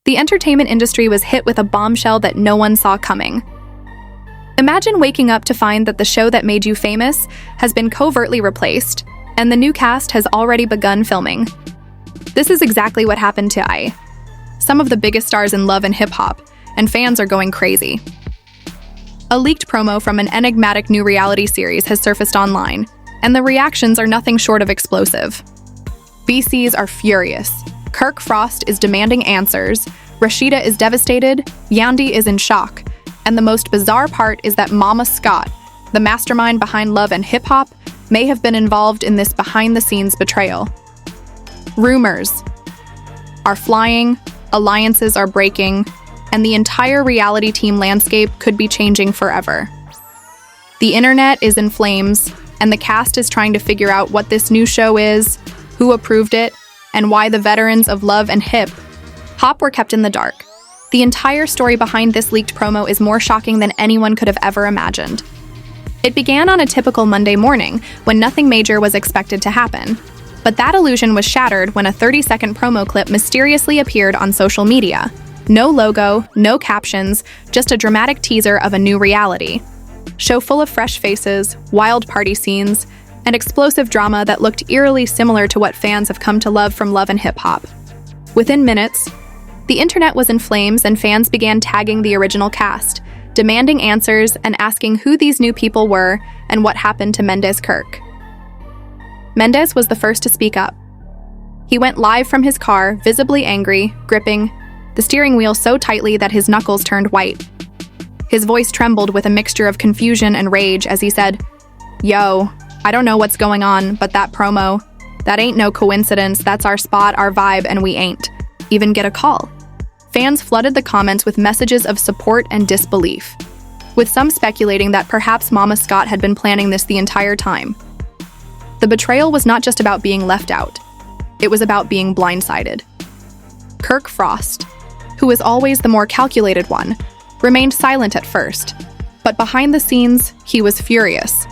The entertainment industry was hit with a bombshell that no one saw coming. Imagine waking up to find that the show that made you famous has been covertly replaced, and the new cast has already begun filming. This is exactly what happened to some of the biggest stars in love and hip-hop, and fans are going crazy. A leaked promo from an enigmatic new reality series has surfaced online, and the reactions are nothing short of explosive. VCs are furious. Kirk Frost is demanding answers, Rasheeda is devastated, Yandy is in shock, and the most bizarre part is that Mama Scott, the mastermind behind love and hip-hop, may have been involved in this behind-the-scenes betrayal. Rumors are flying, alliances are breaking, and the entire reality team landscape could be changing forever. The internet is in flames, and the cast is trying to figure out what this new show is, who approved it, and why the veterans of love and hip-hop were kept in the dark. The entire story behind this leaked promo is more shocking than anyone could have ever imagined. It began on a typical Monday morning, when nothing major was expected to happen. But that illusion was shattered when a 30-second promo clip mysteriously appeared on social media. No logo, no captions, just a dramatic teaser of a new reality show full of fresh faces, wild party scenes, and explosive drama that looked eerily similar to what fans have come to love from love and hip-hop. Within minutes, the internet was in flames and fans began tagging the original cast, demanding answers and asking who these new people were and what happened to Mendeecees Kirk. Mendeecees was the first to speak up. He went live from his car, visibly angry, gripping the steering wheel so tightly that his knuckles turned white. His voice trembled with a mixture of confusion and rage as he said, "Yo, I don't know what's going on, but that promo, that ain't no coincidence, that's our spot, our vibe, and we ain't even get a call." Fans flooded the comments with messages of support and disbelief, with some speculating that perhaps Mama Scott had been planning this the entire time. The betrayal was not just about being left out, it was about being blindsided. Kirk Frost, who is always the more calculated one, remained silent at first, but behind the scenes, he was furious.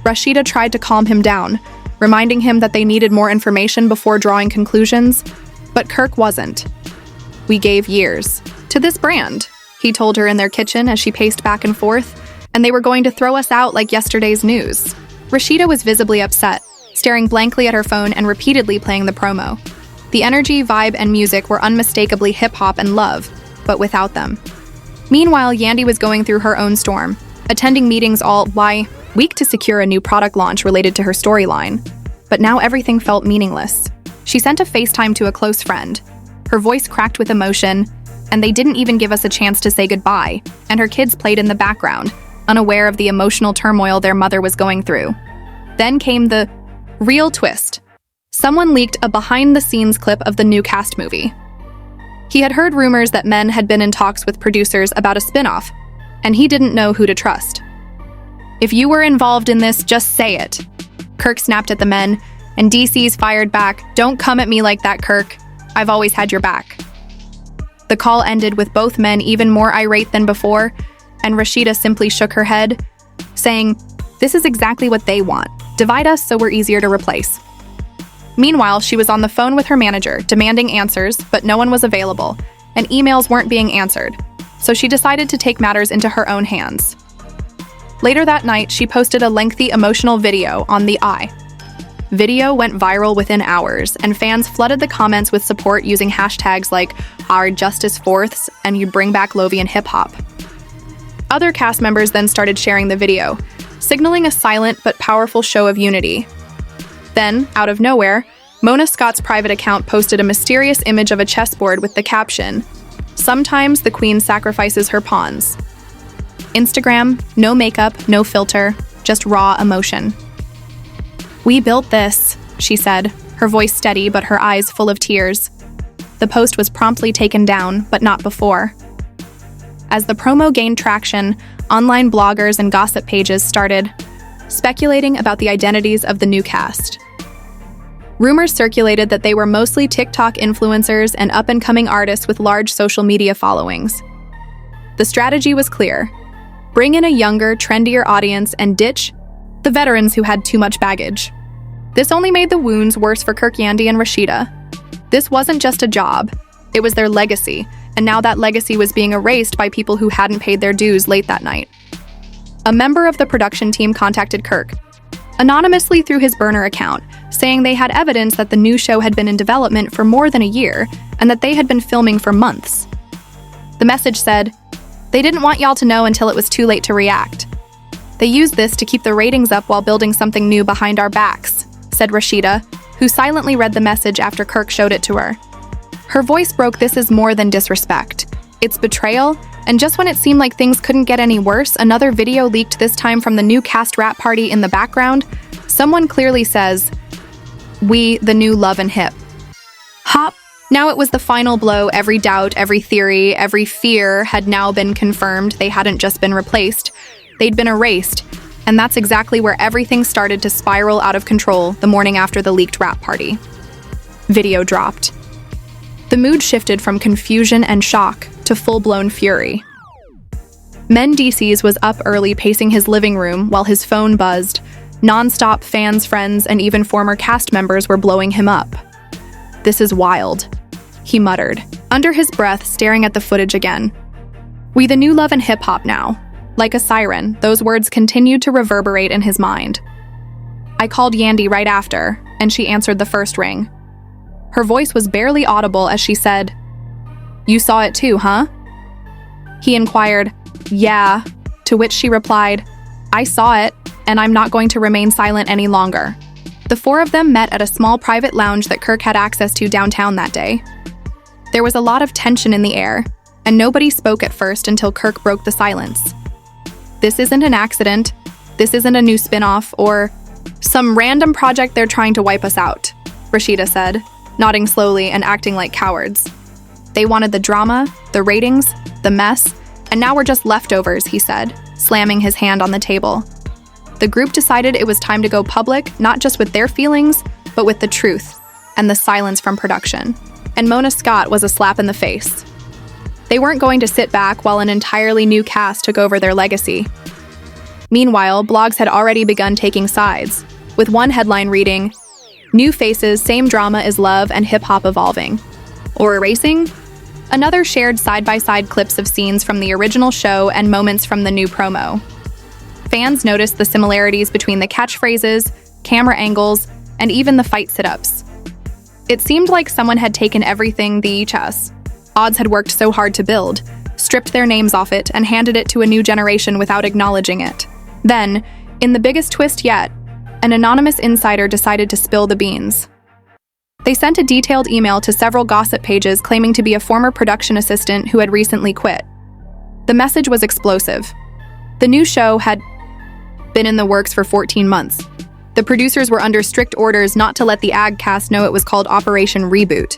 Rasheeda tried to calm him down, reminding him that they needed more information before drawing conclusions, but Kirk wasn't. "We gave years to this brand," he told her in their kitchen as she paced back and forth, "and they were going to throw us out like yesterday's news." Rasheeda was visibly upset, staring blankly at her phone and repeatedly playing the promo. The energy, vibe, and music were unmistakably hip-hop and love, but without them. Meanwhile, Yandy was going through her own storm, attending meetings all week to secure a new product launch related to her storyline. But now everything felt meaningless. She sent a FaceTime to a close friend. Her voice cracked with emotion, and they didn't even give us a chance to say goodbye, and her kids played in the background, unaware of the emotional turmoil their mother was going through. Then came the real twist. Someone leaked a behind-the-scenes clip of the new cast movie. He had heard rumors that men had been in talks with producers about a spin-off, and he didn't know who to trust. "If you were involved in this, just say it." Kirk snapped at the men, and DC's fired back, "Don't come at me like that, Kirk. I've always had your back." The call ended with both men even more irate than before, and Rasheeda simply shook her head, saying, "This is exactly what they want. Divide us so we're easier to replace." Meanwhile, she was on the phone with her manager, demanding answers, but no one was available, and emails weren't being answered, so she decided to take matters into her own hands. Later that night, she posted a lengthy emotional video on the video went viral within hours, and fans flooded the comments with support using hashtags like "Our Justice Fourths" and "You Bring Back Lovey and Hip Hop." Other cast members then started sharing the video, signaling a silent but powerful show of unity. Then, out of nowhere, Mona Scott's private account posted a mysterious image of a chessboard with the caption, "Sometimes the queen sacrifices her pawns." Instagram, no makeup, no filter, just raw emotion. "We built this," she said, her voice steady but her eyes full of tears. The post was promptly taken down, but not before. As the promo gained traction, online bloggers and gossip pages started speculating about the identities of the new cast. Rumors circulated that they were mostly TikTok influencers and up-and-coming artists with large social media followings. The strategy was clear: bring in a younger, trendier audience and ditch the veterans who had too much baggage. This only made the wounds worse for Kirk, Yandy, and Rasheeda. This wasn't just a job, it was their legacy, and now that legacy was being erased by people who hadn't paid their dues late that night. A member of the production team contacted Kirk, anonymously through his burner account, saying they had evidence that the new show had been in development for more than a year and that they had been filming for months. The message said, "They didn't want y'all to know until it was too late to react. They used this to keep the ratings up while building something new behind our backs," said Rasheeda, who silently read the message after Kirk showed it to her. Her voice broke. "This is more than disrespect. It's betrayal, and just when it seemed like things couldn't get any worse, another video leaked, this time from the new cast rap party. In the background, someone clearly says, 'We, the new Love and Hip Hop.'" Now it was the final blow. Every doubt, every theory, every fear had now been confirmed. They hadn't just been replaced, they'd been erased. And that's exactly where everything started to spiral out of control the morning after the leaked rap party. Video dropped. The mood shifted from confusion and shock to full-blown fury. Mendeecees was up early pacing his living room while his phone buzzed. Non-stop fans, friends, and even former cast members were blowing him up. "This is wild," he muttered, under his breath, staring at the footage again. "We the new Love and Hip Hop now." Like a siren, those words continued to reverberate in his mind. "I called Yandy right after, and she answered the first ring." Her voice was barely audible as she said, "You saw it too, huh?" He inquired, "Yeah," to which she replied, "I saw it, and I'm not going to remain silent any longer." The four of them met at a small private lounge that Kirk had access to downtown that day. There was a lot of tension in the air, and nobody spoke at first until Kirk broke the silence. "This isn't an accident. This isn't a new spin-off or some random project they're trying to wipe us out," Rasheeda said, nodding slowly and acting like cowards. "They wanted the drama, the ratings, the mess, and now we're just leftovers," he said, slamming his hand on the table. The group decided it was time to go public, not just with their feelings, but with the truth and the silence from production. And Mona Scott was a slap in the face. They weren't going to sit back while an entirely new cast took over their legacy. Meanwhile, blogs had already begun taking sides, with one headline reading, "New faces, same drama is love and hip-hop evolving." Or erasing? Another shared side-by-side clips of scenes from the original show and moments from the new promo. Fans noticed the similarities between the catchphrases, camera angles, and even the fight sit-ups. It seemed like someone had taken everything the chess odds had worked so hard to build, stripped their names off it, and handed it to a new generation without acknowledging it. Then, in the biggest twist yet, an anonymous insider decided to spill the beans. They sent a detailed email to several gossip pages claiming to be a former production assistant who had recently quit. The message was explosive. The new show had been in the works for 14 months. The producers were under strict orders not to let the AG cast know it was called Operation Reboot.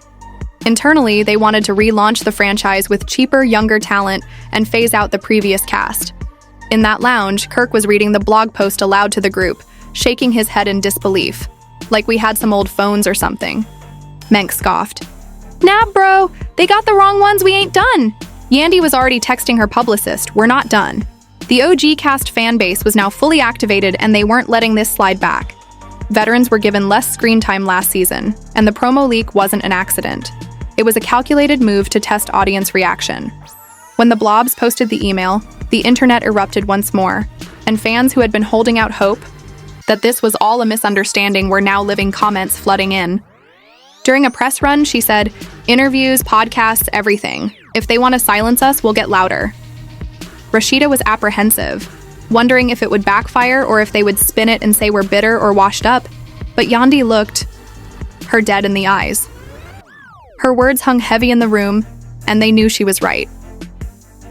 Internally, they wanted to relaunch the franchise with cheaper, younger talent and phase out the previous cast. In that lounge, Kirk was reading the blog post aloud to the group, shaking his head in disbelief, like we had some old phones or something. Menk scoffed. "Nah, bro, they got the wrong ones, we ain't done." Yandy was already texting her publicist, "We're not done." The OG cast fan base was now fully activated and they weren't letting this slide back. Veterans were given less screen time last season, and the promo leak wasn't an accident. It was a calculated move to test audience reaction. When the blobs posted the email, the internet erupted once more, and fans who had been holding out hope that this was all a misunderstanding were now living comments flooding in. During a press run, she said, "Interviews, podcasts, everything. If they want to silence us, we'll get louder." Rasheeda was apprehensive, wondering if it would backfire or if they would spin it and say we're bitter or washed up, but Yandy looked her dead in the eyes. Her words hung heavy in the room, and they knew she was right.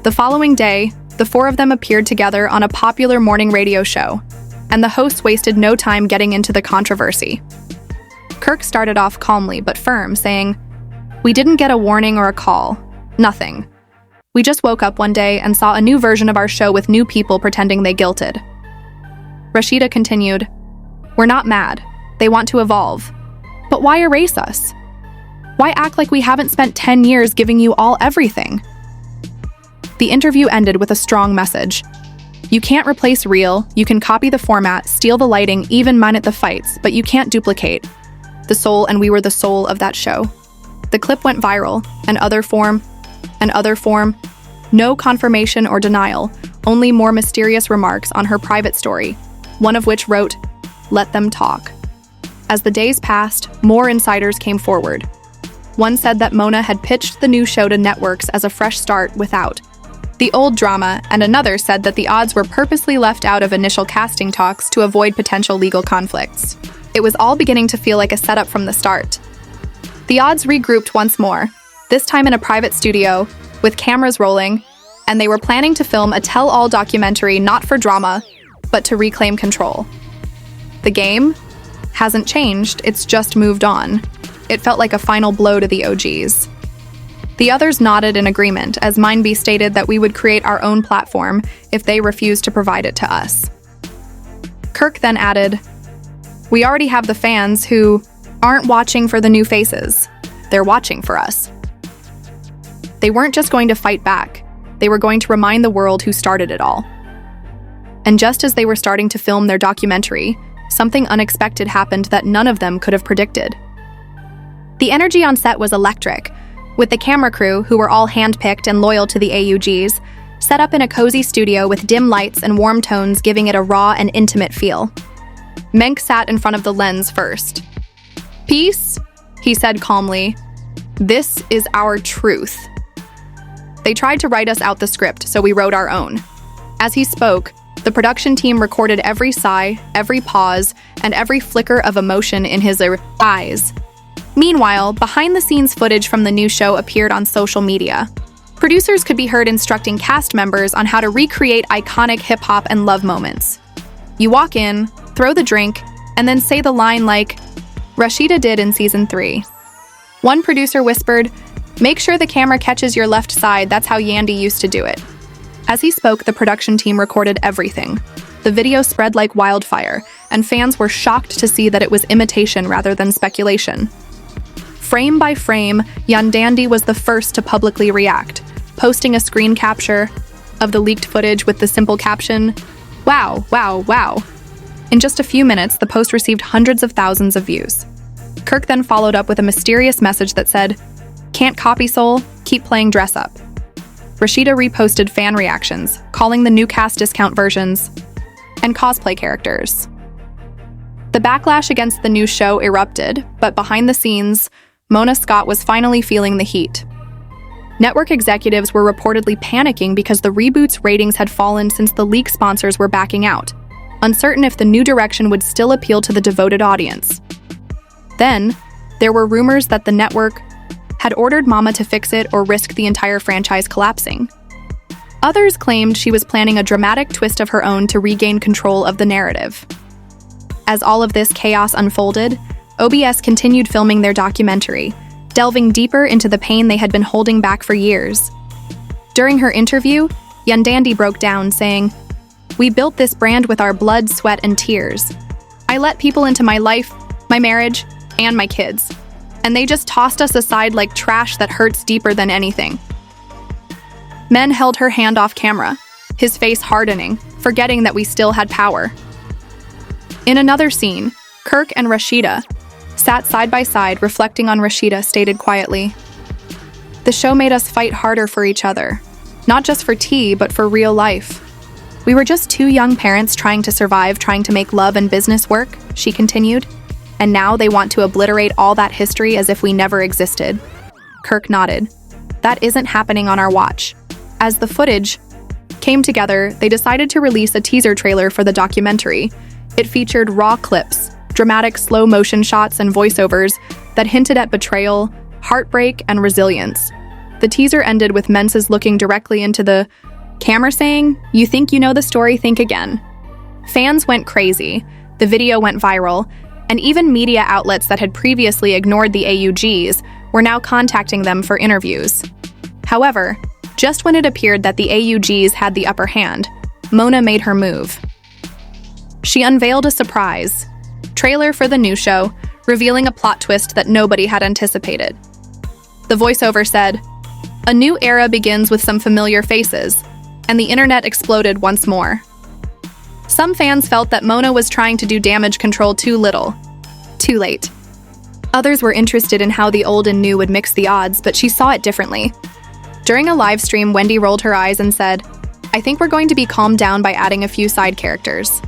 The following day, the four of them appeared together on a popular morning radio show, and the hosts wasted no time getting into the controversy. Kirk started off calmly but firm, saying, "We didn't get a warning or a call. Nothing. We just woke up one day and saw a new version of our show with new people pretending they guilted." Rasheeda continued, "We're not mad. They want to evolve. But why erase us? Why act like we haven't spent 10 years giving you all everything?" The interview ended with a strong message. You can't replace real, you can copy the format, steal the lighting, even minute the fights, but you can't duplicate the soul, and we were the soul of that show. The clip went viral, and and other form. No confirmation or denial, only more mysterious remarks on her private story, one of which wrote, "Let them talk." As the days passed, more insiders came forward. One said that Mona had pitched the new show to networks as a fresh start without the old drama, and another said that the odds were purposely left out of initial casting talks to avoid potential legal conflicts. It was all beginning to feel like a setup from the start. The odds regrouped once more, this time in a private studio, with cameras rolling, and they were planning to film a tell-all documentary not for drama, but to reclaim control. The game hasn't changed, it's just moved on. It felt like a final blow to the OGs. The others nodded in agreement as Mindbee stated that we would create our own platform if they refused to provide it to us. Kirk then added, "We already have the fans who aren't watching for the new faces. They're watching for us." They weren't just going to fight back, they were going to remind the world who started it all. And just as they were starting to film their documentary, something unexpected happened that none of them could have predicted. The energy on set was electric, with the camera crew, who were all handpicked and loyal to the AUGs, set up in a cozy studio with dim lights and warm tones giving it a raw and intimate feel. Menk sat in front of the lens first. "Peace," he said calmly. "This is our truth." They tried to write us out the script, so we wrote our own. As he spoke, the production team recorded every sigh, every pause, and every flicker of emotion in his eyes. Meanwhile, behind-the-scenes footage from the new show appeared on social media. Producers could be heard instructing cast members on how to recreate iconic hip-hop and love moments. You walk in, throw the drink, and then say the line like Rasheeda did in Season 3. One producer whispered, "Make sure the camera catches your left side, that's how Yandy used to do it." As he spoke, the production team recorded everything. The video spread like wildfire, and fans were shocked to see that it was imitation rather than speculation. Frame by frame, Yandandy was the first to publicly react, posting a screen capture of the leaked footage with the simple caption, "Wow, wow, wow." In just a few minutes, the post received hundreds of thousands of views. Kirk then followed up with a mysterious message that said, "Can't copy soul, keep playing dress up." Rasheeda reposted fan reactions, calling the new cast discount versions and cosplay characters. The backlash against the new show erupted, but behind the scenes, Mona Scott was finally feeling the heat. Network executives were reportedly panicking because the reboot's ratings had fallen since the leak sponsors were backing out, uncertain if the new direction would still appeal to the devoted audience. Then, there were rumors that the network had ordered Mama to fix it or risk the entire franchise collapsing. Others claimed she was planning a dramatic twist of her own to regain control of the narrative. As all of this chaos unfolded, OBS continued filming their documentary, delving deeper into the pain they had been holding back for years. During her interview, Yandandy broke down, saying, "We built this brand with our blood, sweat, and tears. I let people into my life, my marriage, and my kids, and they just tossed us aside like trash that hurts deeper than anything." Men held her hand off camera, his face hardening, forgetting that we still had power. In another scene, Kirk and Rasheeda sat side by side, reflecting on. Rasheeda stated quietly, "The show made us fight harder for each other, not just for tea, but for real life. We were just two young parents trying to survive, trying to make love and business work," she continued. "And now they want to obliterate all that history as if we never existed." Kirk nodded. "That isn't happening on our watch." As the footage came together, they decided to release a teaser trailer for the documentary. It featured raw clips, dramatic slow-motion shots and voiceovers that hinted at betrayal, heartbreak, and resilience. The teaser ended with Mendeecees looking directly into the camera saying, "You think you know the story, think again." Fans went crazy, the video went viral, and even media outlets that had previously ignored the AUGs were now contacting them for interviews. However, just when it appeared that the AUGs had the upper hand, Mona made her move. She unveiled a surprise trailer for the new show, revealing a plot twist that nobody had anticipated. The voiceover said, "A new era begins with some familiar faces," and the internet exploded once more. Some fans felt that Mona was trying to do damage control too little, too late. Others were interested in how the old and new would mix the odds, but she saw it differently. During a live stream, Wendy rolled her eyes and said, "I think we're going to be calmed down by adding a few side characters."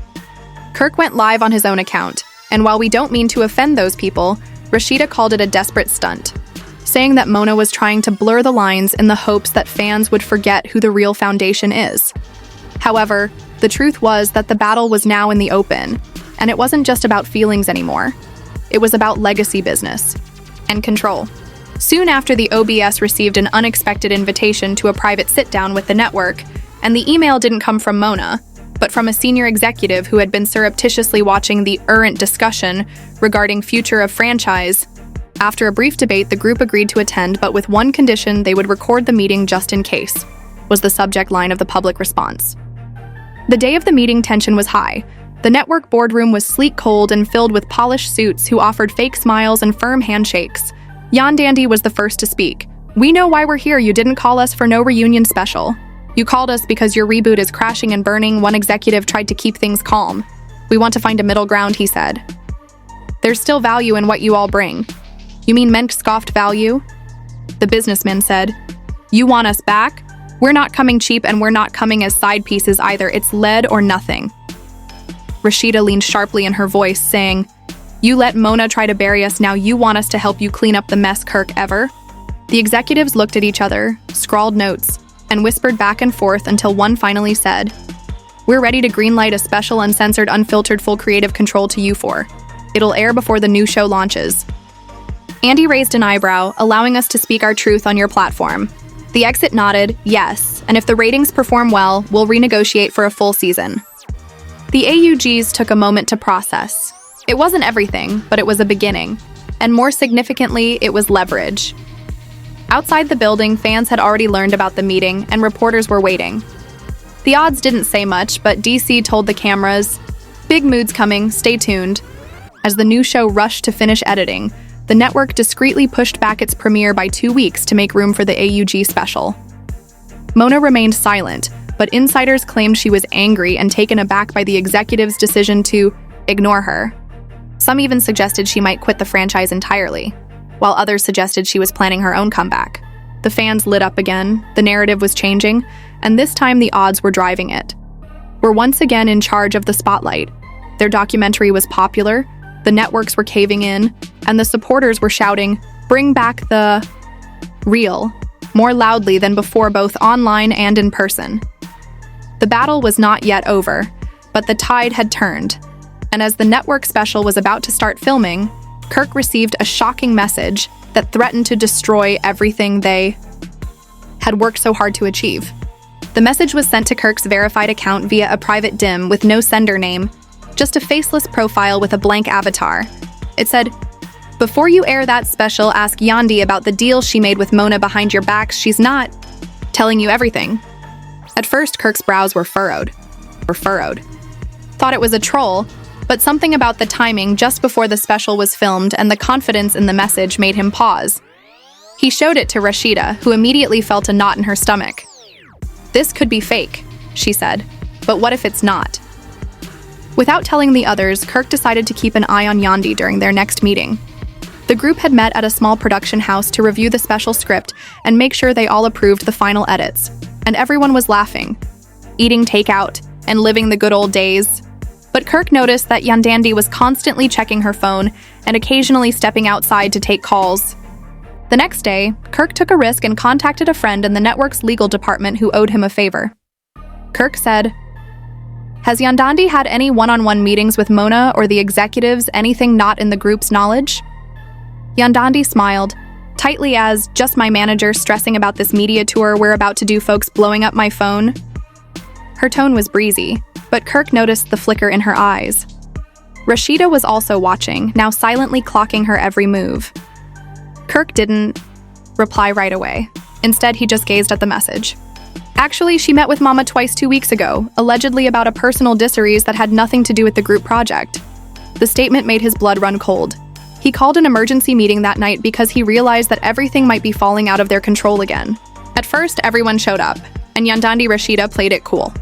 Kirk went live on his own account, and while we don't mean to offend those people, Rasheeda called it a desperate stunt, saying that Mona was trying to blur the lines in the hopes that fans would forget who the real foundation is. However, the truth was that the battle was now in the open, and it wasn't just about feelings anymore. It was about legacy business and control. Soon after, the OBS received an unexpected invitation to a private sit-down with the network, and the email didn't come from Mona, but from a senior executive who had been surreptitiously watching the errant discussion regarding future of franchise. After a brief debate, the group agreed to attend, but with one condition: they would record the meeting just in case, was the subject line of the public response. The day of the meeting, tension was high. The network boardroom was sleek cold and filled with polished suits who offered fake smiles and firm handshakes. Yandandi was the first to speak. "We know why we're here. You didn't call us for no reunion special. You called us because your reboot is crashing and burning." One executive tried to keep things calm. "We want to find a middle ground," he said. "There's still value in what you all bring." "You mean Menk scoffed value?" The businessman said. "You want us back? We're not coming cheap, and we're not coming as side pieces either. It's lead or nothing." Rasheeda leaned sharply in her voice, saying, "You let Mona try to bury us, now you want us to help you clean up the mess, Kirk, ever?" The executives looked at each other, scrawled notes, and whispered back and forth until one finally said, "We're ready to greenlight a special, uncensored, unfiltered, full creative control to you for. It'll air before the new show launches." Andy raised an eyebrow, allowing us to speak our truth on your platform. The exit nodded, "Yes, and if the ratings perform well, we'll renegotiate for a full season." The AUGs took a moment to process. It wasn't everything, but it was a beginning. And more significantly, it was leverage. Outside the building, fans had already learned about the meeting, and reporters were waiting. The odds didn't say much, but DC told the cameras, "Big mood's coming, stay tuned." As the new show rushed to finish editing, the network discreetly pushed back its premiere by 2 weeks to make room for the AUG special. Mona remained silent, but insiders claimed she was angry and taken aback by the executive's decision to ignore her. Some even suggested she might quit the franchise entirely, while others suggested she was planning her own comeback. The fans lit up again, the narrative was changing, and this time the odds were driving it. Were once again in charge of the spotlight. Their documentary was popular, the networks were caving in, and the supporters were shouting, "Bring back the real," more loudly than before, both online and in person. The battle was not yet over, but the tide had turned, and as the network special was about to start filming, Kirk received a shocking message that threatened to destroy everything they had worked so hard to achieve. The message was sent to Kirk's verified account via a private DIM with no sender name, just a faceless profile with a blank avatar. It said, "Before you air that special, ask Yandi about the deal she made with Mona behind your backs. She's not telling you everything." At first, Kirk's brows were furrowed. Thought it was a troll, but something about the timing just before the special was filmed and the confidence in the message made him pause. He showed it to Rasheeda, who immediately felt a knot in her stomach. "This could be fake," she said, "but what if it's not?" Without telling the others, Kirk decided to keep an eye on Yandi during their next meeting. The group had met at a small production house to review the special script and make sure they all approved the final edits. And everyone was laughing, eating takeout, and living the good old days. But Kirk noticed that Yandandi was constantly checking her phone and occasionally stepping outside to take calls. The next day, Kirk took a risk and contacted a friend in the network's legal department who owed him a favor. Kirk said, "Has Yandandi had any one-on-one meetings with Mona or the executives, anything not in the group's knowledge?" Yandandi smiled, tightly as, "Just my manager stressing about this media tour we're about to do, folks blowing up my phone." Her tone was breezy, but Kirk noticed the flicker in her eyes. Rasheeda was also watching, now silently clocking her every move. Kirk didn't reply right away. Instead, he just gazed at the message. Actually, she met with Mama twice 2 weeks ago, allegedly about a personal disarray that had nothing to do with the group project. The statement made his blood run cold. He called an emergency meeting that night because he realized that everything might be falling out of their control again. At first, everyone showed up, and Yandandi Rasheeda played it cool.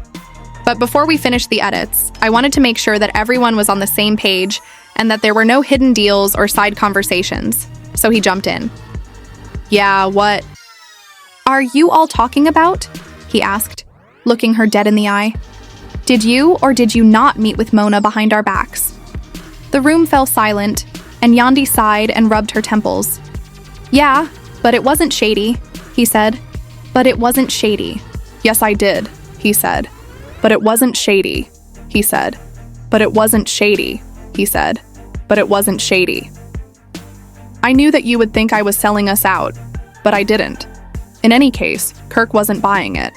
But before we finished the edits, I wanted to make sure that everyone was on the same page and that there were no hidden deals or side conversations. So he jumped in. "Yeah, what?" "Are you all talking about?" he asked, looking her dead in the eye. "Did you or did you not meet with Mona behind our backs?" The room fell silent, and Yandi sighed and rubbed her temples. "Yeah, but it wasn't shady," he said. "But it wasn't shady." "Yes, I did," he said. "But it wasn't shady," he said. "But it wasn't shady," he said. "But it wasn't shady." "I knew that you would think I was selling us out, but I didn't." In any case, Kirk wasn't buying it.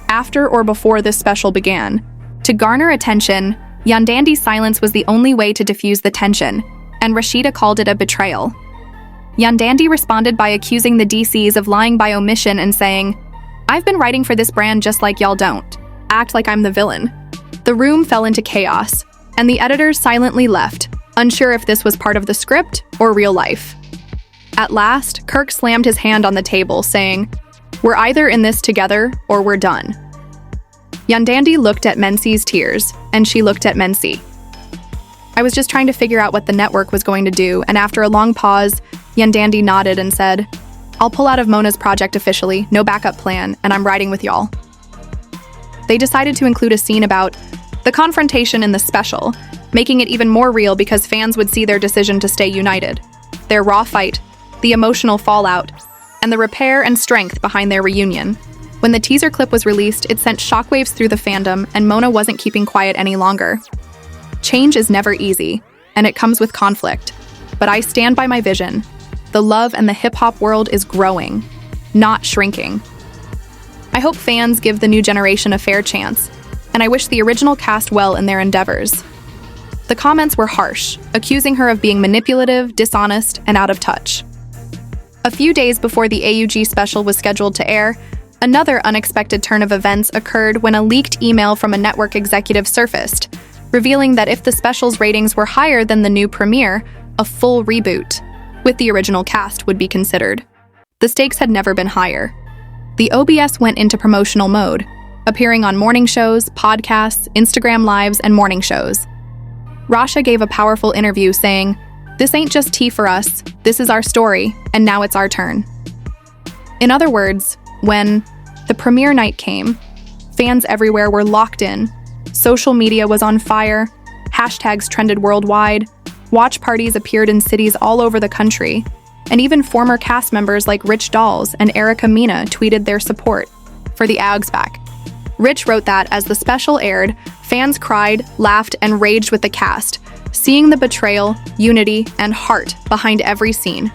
After or before this special began, to garner attention, Yandandi's silence was the only way to diffuse the tension, and Rasheeda called it a betrayal. Yandandi responded by accusing the DCs of lying by omission and saying, "I've been writing for this brand just like y'all don't. Act like I'm the villain." The room fell into chaos, and the editors silently left, unsure if this was part of the script or real life. At last, Kirk slammed his hand on the table, saying, "We're either in this together or we're done." Yandandi looked at Mendeecees' tears, and she looked at Mendeecees. "I was just trying to figure out what the network was going to do, and after a long pause, Yandandi nodded and said, I'll pull out of Mona's project officially, no backup plan, and I'm riding with y'all." They decided to include a scene about the confrontation in the special, making it even more real because fans would see their decision to stay united, their raw fight, the emotional fallout, and the repair and strength behind their reunion. When the teaser clip was released, it sent shockwaves through the fandom, and Mona wasn't keeping quiet any longer. Change is never easy, and it comes with conflict. But I stand by my vision. The love and the hip-hop world is growing, not shrinking. I hope fans give the new generation a fair chance, and I wish the original cast well in their endeavors. The comments were harsh, accusing her of being manipulative, dishonest, and out of touch. A few days before the AUG special was scheduled to air, another unexpected turn of events occurred when a leaked email from a network executive surfaced, revealing that if the special's ratings were higher than the new premiere, a full reboot with the original cast would be considered. The stakes had never been higher. The OBS went into promotional mode, appearing on morning shows, podcasts, Instagram lives, and morning shows. Rasha gave a powerful interview saying, "This ain't just tea for us, this is our story, and now it's our turn." In other words, when the premiere night came, fans everywhere were locked in, social media was on fire, hashtags trended worldwide, watch parties appeared in cities all over the country, and even former cast members like Rich Dolls and Erica Mena tweeted their support for the AUGs back. Rich wrote that as the special aired, fans cried, laughed, and raged with the cast, seeing the betrayal, unity, and heart behind every scene.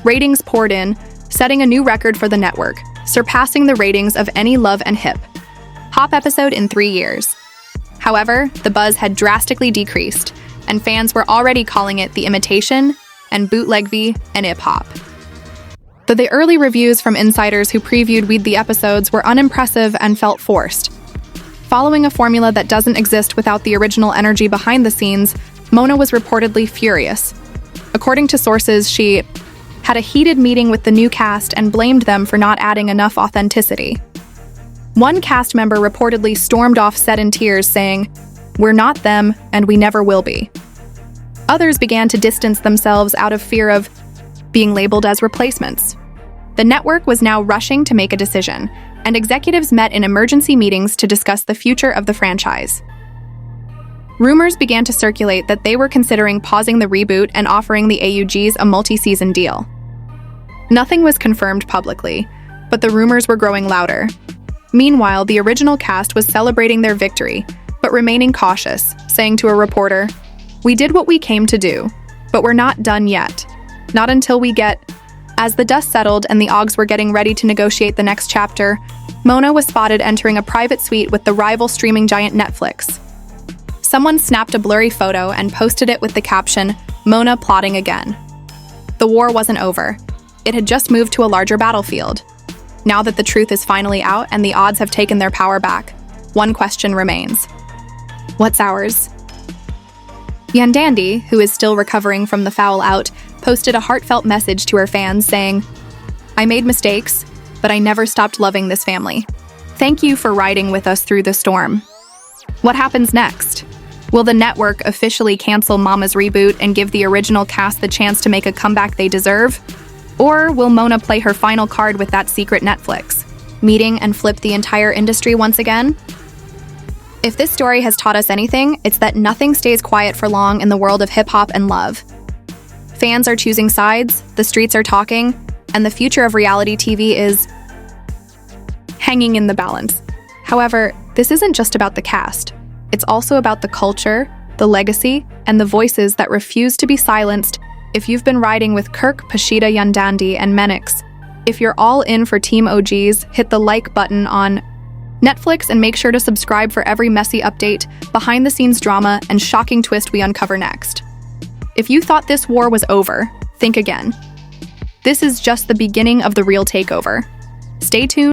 Ratings poured in, setting a new record for the network, surpassing the ratings of any Love and Hip Hop episode in 3 years. However, the buzz had drastically decreased, and fans were already calling it the imitation and bootleg V and hip hop. Though the early reviews from insiders who previewed the episodes were unimpressive and felt forced. Following a formula that doesn't exist without the original energy behind the scenes, Mona was reportedly furious. According to sources, she had a heated meeting with the new cast and blamed them for not adding enough authenticity. One cast member reportedly stormed off set in tears, saying, "We're not them, and we never will be." Others began to distance themselves out of fear of being labeled as replacements. The network was now rushing to make a decision, and executives met in emergency meetings to discuss the future of the franchise. Rumors began to circulate that they were considering pausing the reboot and offering the AUGs a multi-season deal. Nothing was confirmed publicly, but the rumors were growing louder. Meanwhile, the original cast was celebrating their victory, but remaining cautious, saying to a reporter, "We did what we came to do, but we're not done yet. Not until we get..." As the dust settled and the AUGs were getting ready to negotiate the next chapter, Mona was spotted entering a private suite with the rival streaming giant Netflix. Someone snapped a blurry photo and posted it with the caption, "Mona plotting again." The war wasn't over. It had just moved to a larger battlefield. Now that the truth is finally out and the odds have taken their power back, one question remains. What's ours? Yandandi, who is still recovering from the foul out, posted a heartfelt message to her fans saying, "I made mistakes, but I never stopped loving this family. Thank you for riding with us through the storm." What happens next? Will the network officially cancel Mama's reboot and give the original cast the chance to make a comeback they deserve? Or will Mona play her final card with that secret Netflix, meeting and flip the entire industry once again? If this story has taught us anything, it's that nothing stays quiet for long in the world of hip-hop and love. Fans are choosing sides, the streets are talking, and the future of reality TV is hanging in the balance. However, this isn't just about the cast. It's also about the culture, the legacy, and the voices that refuse to be silenced. If you've been riding with Kirk, Rasheeda Mendeecees, and Mendeecees, if you're all in for Team OGs, hit the like button on Netflix and make sure to subscribe for every messy update, behind-the-scenes drama, and shocking twist we uncover next. If you thought this war was over, think again. This is just the beginning of the real takeover. Stay tuned.